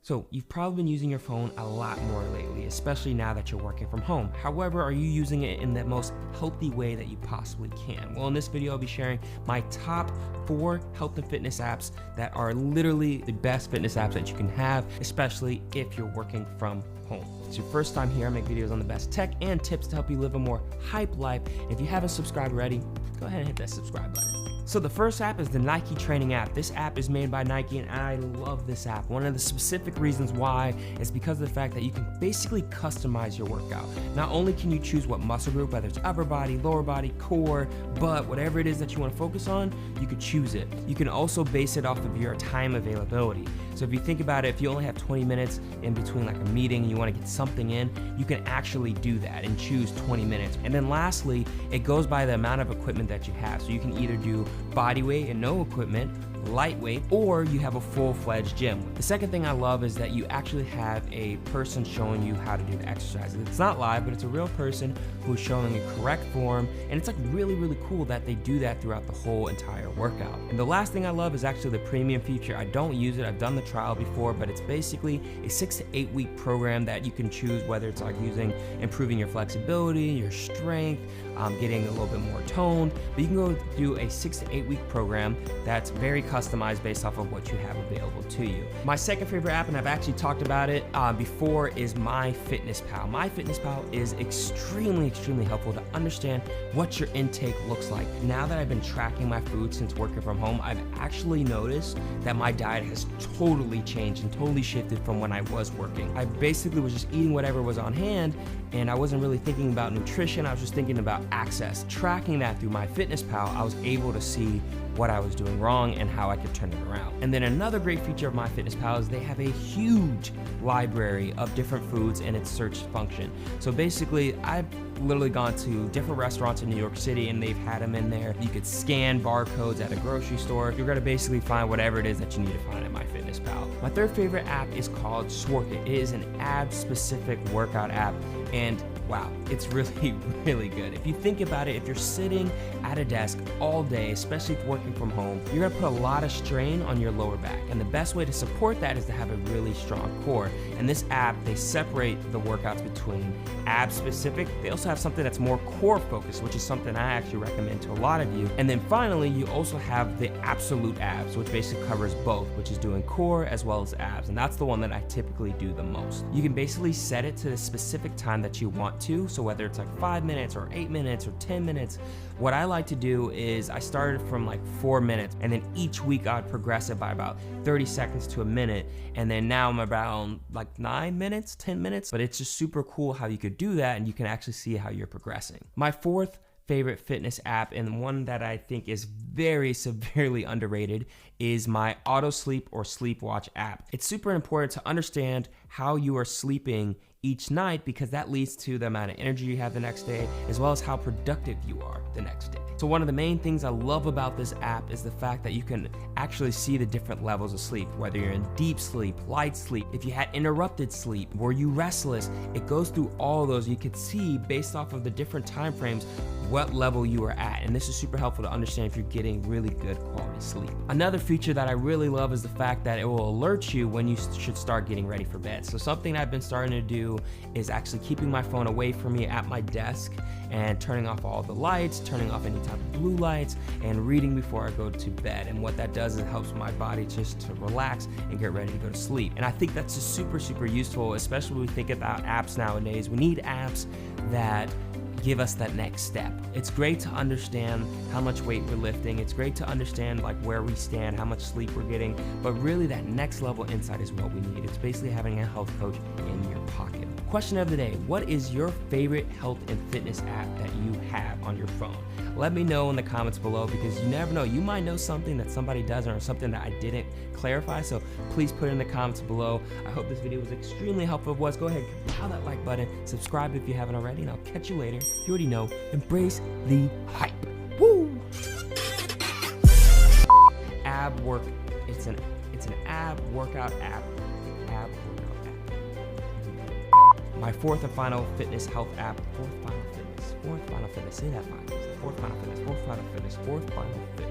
So you've probably been using your phone a lot more lately, especially now that you're working from home. However, are you using it in the most healthy way that you possibly can? Well, in this video, I'll be sharing my top 4 health and fitness apps that are literally the best fitness apps that you can have, especially if you're working from home. If it's your first time here, I make videos on the best tech and tips to help you live a more hype life. If you haven't subscribed already, go ahead and hit that subscribe button. So the first app is the Nike Training app. This app is made by Nike and I love this app. One of the specific reasons why is because of the fact that you can basically customize your workout. Not only can you choose what muscle group, whether it's upper body, lower body, core, butt, whatever it is that you want to focus on, you could choose it. You can also base it off of your time availability. So if you think about it, if you only have 20 minutes in between like a meeting and you want to get something in, you can actually do that and choose 20 minutes. And then lastly, it goes by the amount of equipment that you have. So you can either do body weight and no equipment, lightweight, or you have a full-fledged gym. The second thing I love is that you actually have a person showing you how to do the exercises. It's not live, but it's a real person who's showing a correct form, and it's like really, really cool that they do that throughout the whole entire workout. And the last thing I love is actually the premium feature. I don't use it, I've done the trial before, but it's basically a 6 to 8 week program that you can choose, whether it's like improving your flexibility, your strength, getting a little bit more toned, but you can go do a 6 to 8 week program that's very customized based off of what you have available to you. My second favorite app, and I've actually talked about it before, is MyFitnessPal. MyFitnessPal is extremely helpful to understand what your intake looks like. Now that I've been tracking my food since working from home, I've actually noticed that my diet has totally changed and totally shifted from when I was working. I basically was just eating whatever was on hand, and I wasn't really thinking about nutrition, I was just thinking about access. Tracking that through MyFitnessPal, I was able to see what I was doing wrong and how I could turn it around. And then another great feature of MyFitnessPal is they have a huge library of different foods in its search function. So basically, I've literally gone to different restaurants in New York City and they've had them in there. You could scan barcodes at a grocery store. You're gonna basically find whatever it is that you need to find at MyFitnessPal. My third favorite app is called Sworkit. It is an abs-specific workout app, and wow, it's really good. If you think about it, if you're sitting at a desk all day, especially if working from home, you're gonna put a lot of strain on your lower back. And the best way to support that is to have a really strong core. And this app, they separate the workouts between abs specific. They also have something that's more core focused, which is something I actually recommend to a lot of you. And then finally, you also have the absolute abs, which basically covers both, which is doing core as well as abs. And that's the one that I typically do the most. You can basically set it to the specific time that you want to. So whether it's like 5 minutes or 8 minutes or 10 minutes, what I like to do is I started from like 4 minutes, and then each week I'd progress it by about 30 seconds to a minute. And then now I'm around like 9 minutes, 10 minutes, but it's just super cool how you could do that and you can actually see how you're progressing. My fourth favorite fitness app, and one that I think is very severely underrated, is my Auto Sleep or Sleepwatch app. It's super important to understand how you are sleeping each night because that leads to the amount of energy you have the next day as well as how productive you are the next day. So one of the main things I love about this app is the fact that you can actually see the different levels of sleep, whether you're in deep sleep, light sleep, if you had interrupted sleep, were you restless, it goes through all of those. You could see based off of the different time frames what level you are at, and this is super helpful to understand if you're getting really good quality sleep. Another feature that I really love is the fact that it will alert you when you should start getting ready for bed. So something I've been starting to do is actually keeping my phone away from me at my desk and turning off all the lights, turning off any type of blue lights, and reading before I go to bed. And what that does is it helps my body just to relax and get ready to go to sleep. And I think that's just super useful, especially when we think about apps nowadays. We need apps that give us that next step. It's great to understand how much weight we're lifting. It's great to understand like where we stand, how much sleep we're getting, but really that next level insight is what we need. It's basically having a health coach in your pocket. Question of the day, what is your favorite health and fitness app that you have on your phone? Let me know in the comments below because you never know, you might know something that somebody doesn't or something that I didn't clarify, so please put it in the comments below. I hope this video was extremely helpful. If it was, go ahead, pound that like button, subscribe if you haven't already, and I'll catch you later. You already know, embrace the hype. Woo! Ab work, it's an ab workout app. My fourth and final fitness health app, fourth final fitness, say that 5 times. Fourth final fitness.